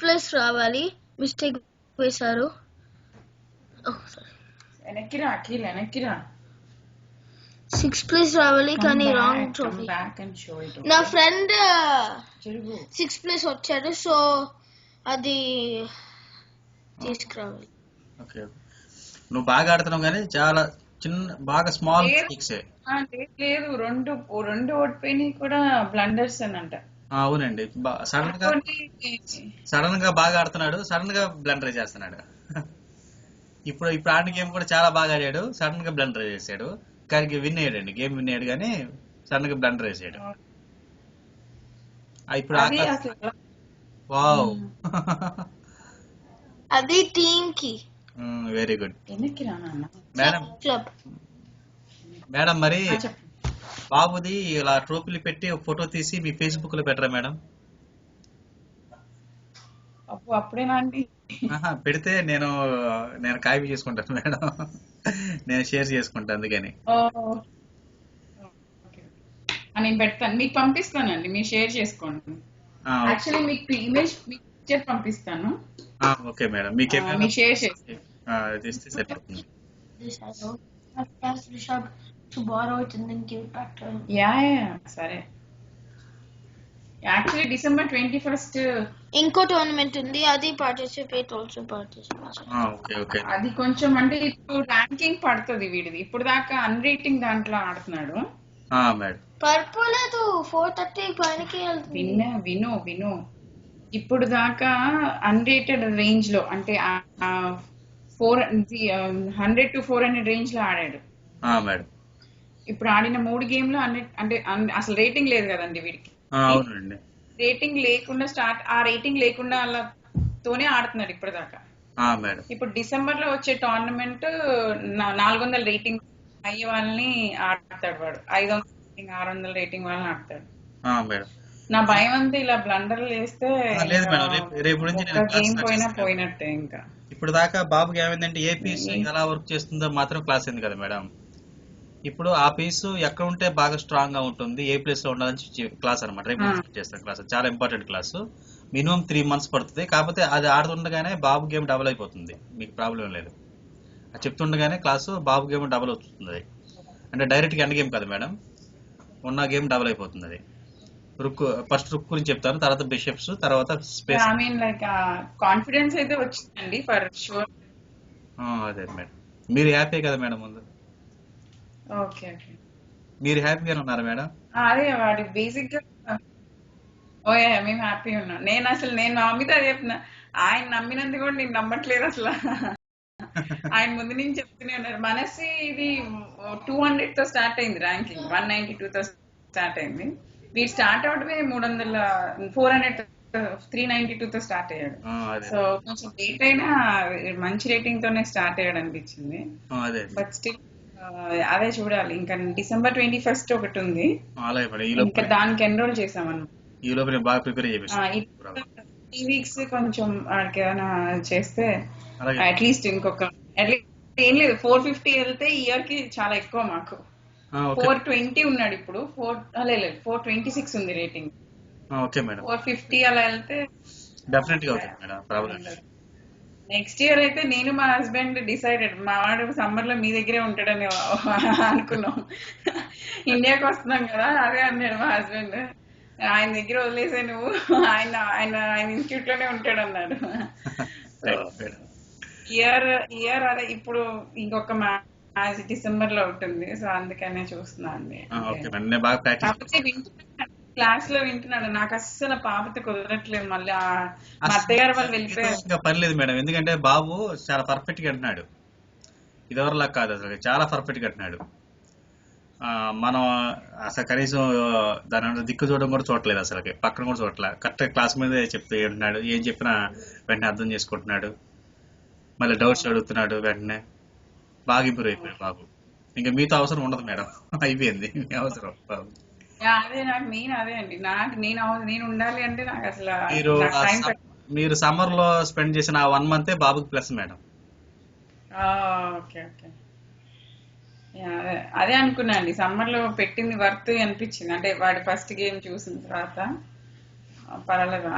Place రావాలి. Mistake వేశారు. వెనక్కిరా Akhil, వెనక్కిరా. 6th place రావాలి కానీ రాంగ్ ట్రోఫీ. నా ఫ్రెండ్ 6th ప్లేస్ వచ్చాడు, సో అది తీసుకురావాలి. ఓకే, నువ్వు బాగా ఆడుతున్నావు కానీ చాలా చిన్న బాగా స్మాల్ మిస్టేక్స్. లేదు, రెండు ఓడిపోయినాయి కూడా బ్లండర్స్ అంట. అవునండి, సడన్ గా బాగా ఆడుతున్నాడు, సడన్ గా బ్లండర్ చేస్తున్నాడు. ఇప్పుడు ఆడిన గేమ్ కూడా చాలా బాగా ఆడాడు, సడన్ గా బ్లండర్ చేశాడు. కానీ విన్ అయ్యాడండి, గేమ్ విన్ అయ్యాడు కానీ సడన్ గా బ్లండర్ వేసాడు. ఇప్పుడు వావ్, అది టీమ్ కి. Very good madam. మరి బాబుది ఇలా ట్రోఫీలు పెట్టి ఫోటో తీసి మీ ఫేస్బుక్ లో పెట్టరా మేడం? అప్పుడేనా అండి పెడితే నేను కాపీ చేసుకుంటాను మేడం, నేను షేర్ చేసుకుంటాను, అందుకని నేను పెడతాను, మీకు పంపిస్తానండి, మీరు షేర్ చేసుకోండి. యాక్చువల్లీ మీకు ఇమేజ్ పిక్చర్ పంపిస్తాను. ఓకే మేడం, మీకేమైనా షేర్ చేస్తే సరిపోతుంది. సరే. యాక్చువల్లీ December 21st ఇంకో టోర్నమెంట్ ఉంది, అది పార్టిసిపేట్. అది కొంచెం అంటే ఇప్పుడు ర్యాంకింగ్ పడుతుంది వీడిది. ఇప్పుడు దాకా అన్ రేటింగ్ దాంట్లో ఆడుతున్నాడు. పర్పోలేదు 430 పైనకి విను ఇప్పుడు దాకా అన్ రేటెడ్ రేంజ్ లో, అంటే 100 to 400 రేంజ్ లో ఆడాడు. ఇప్పుడు ఆడిన 3 గేమ్లు అంటే అసలు రేటింగ్ లేదు కదండి వీడికి. రేటింగ్ లేకుండా రేటింగ్ లేకుండా తోనే ఆడుతున్నాడు ఇప్పుడు దాకా. ఇప్పుడు డిసెంబర్ లో వచ్చే టోర్నమెంట్ 400 రేటింగ్ అయ్యే వాళ్ళని ఆడతాడు వాడు, 500 రేటింగ్ 600 రేటింగ్ వాళ్ళని ఆడతాడు. నా భయం అంతా ఇలా బ్లండర్లు వేస్తే గేమ్ పోయినట్టే. ఇంకా ఇప్పుడు దాకా బాబుకి ఏమైందంటే ఏ పీస్ ఎలా వర్క్ చేస్తుందో మాత్రం క్లాస్ అయింది కదా మేడం. ఇప్పుడు ఆ పీస్ ఎక్కడ ఉంటే బాగా స్ట్రాంగ్ గా ఉంటుంది, ఏ ప్లేస్ లో ఉండాలని క్లాస్ అనమాట. రేపు చేస్తాను క్లాస్, చాలా ఇంపార్టెంట్ క్లాస్. మినిమం 3 months పడుతుంది. కాకపోతే అది ఆడుతుండగానే బాబు గేమ్ డబుల్ అయిపోతుంది, మీకు ప్రాబ్లం లేదు. అది చెప్తుండగానే క్లాసు బాబు గేమ్ డబుల్ అవుతుంది. అది అంటే డైరెక్ట్ గా ఎండ్ గేమ్ కదా మేడం, ఉన్న గేమ్ డబుల్ అయిపోతుంది. అది ఫస్ట్ రుక్ గురించి చెప్తాను, తర్వాత బిషప్స్, తర్వాత స్పేస్. కాన్ఫిడెన్స్ అయితే వచ్చిందండి ఫర్ షూర్. అదే మేడం, మీరు హ్యాపీ కదా మేడం ముందు? ఓకే, మీరు హ్యాపీగా ఉన్నారా మేడం? అదే వాడి బేసిక్ గా మేము హ్యాపీ ఉన్నాం. నేను నమ్మితే చెప్తున్నా, ఆయన నమ్మినందుకు కూడా నేను నమ్మట్లేదు అసలు. ఆయన ముందు నుంచి చెప్తూనే ఉన్నారు. మనసి ఇది 200 తో స్టార్ట్ అయింది ర్యాంకింగ్, 192 తో స్టార్ట్ అయింది. వీడు స్టార్ట్ అవడమే 392 తో స్టార్ట్ అయ్యాడు. సో కొంచెం లేట్ అయినా మంచి రేటింగ్ తోనే స్టార్ట్ అయ్యాడు అనిపించింది. బట్ స్టిల్ అదే చూడాలి. ఇంకా December 21st ఒకటి ఉంది, ఇంకా దానికి ఎన్రోల్ చేసామన్నమాట. ఈ లోపు నేను బాగా ప్రిపేర్ చేపిస్తాను. 3 weeks కొంచెం వాడికి ఏమైనా చేస్తే అట్లీస్ట్ ఏం లేదు 450 వెళ్తే ఇయర్ కి చాలా ఎక్కువ. మాకు 420 ఉన్నాడు ఇప్పుడు, 426 ఉంది రేటింగ్. 450 అలా వెళ్తే డెఫినెట్ గా అవుతుంది మేడం, ప్రాబ్లం లేదు. నెక్స్ట్ ఇయర్ అయితే నేను మా హస్బెండ్ డిసైడెడ్, మా వాడు సమ్మర్ లో మీ దగ్గరే ఉంటాడని అనుకున్నాం. ఇండియాకి వస్తున్నాం కదా, అదే అన్నాడు మా హస్బెండ్, ఆయన దగ్గర వదిలేసే నువ్వు, ఆయన ఆయన ఆయన ఇన్స్టిట్యూట్ లోనే ఉంటాడు అన్నాడు. ఇయర్ అదే ఇప్పుడు ఇంకొక మ్యాచ్ డిసెంబర్ లో ఉంటుంది, సో అందుకనే చూస్తున్నా అండి. క్లాస్ లో వింటున్నాడు, నాకు అస్సలు పాపతో కుదరట్లేదు. మళ్ళీ మా అత్తగారు వాళ్ళు వెళ్ళిపోయారు. ఇంకా పర్లేదు మేడం, ఎందుకంటే బాబు చాలా పర్ఫెక్ట్ గా అంటున్నాడు, ఇదివరలా కాదు అసలు, చాలా పర్ఫెక్ట్ గా అంటున్నాడు. మనం అసలు కనీసం దాని దిక్కు చూడడం కూడా చూడలేదు, అసలు పక్కన కూడా చూడట్లేదు. కరెక్ట్ క్లాస్ మీద చెప్తూ ఉంటున్నాడు, ఏం చెప్పినా వెంటనే అర్థం చేసుకుంటున్నాడు, మళ్ళీ డౌట్స్ అడుగుతున్నాడు వెంటనే. బాగా ఇంప్రూవ్ అయిపోయాడు బాబు. ఇంకా మీతో అవసరం ఉండదు మేడం, అయిపోయింది మీ అవసరం బాబు. అదే నాకు మెయిన్ అదే అండి, నేను ఉండాలి అంటే నాకు అసలు మీరు సమ్మర్ లో స్పెండ్ చేసిన 1 month బాబుకి ప్లస్ మేడం. ఓకే, అదే అనుకున్నా అండి, సమ్మర్ లో పెట్టింది వర్త్ అనిపించింది. అంటే వాడి ఫస్ట్ గేమ్ చూసిన తర్వాత పర్వాలేదు.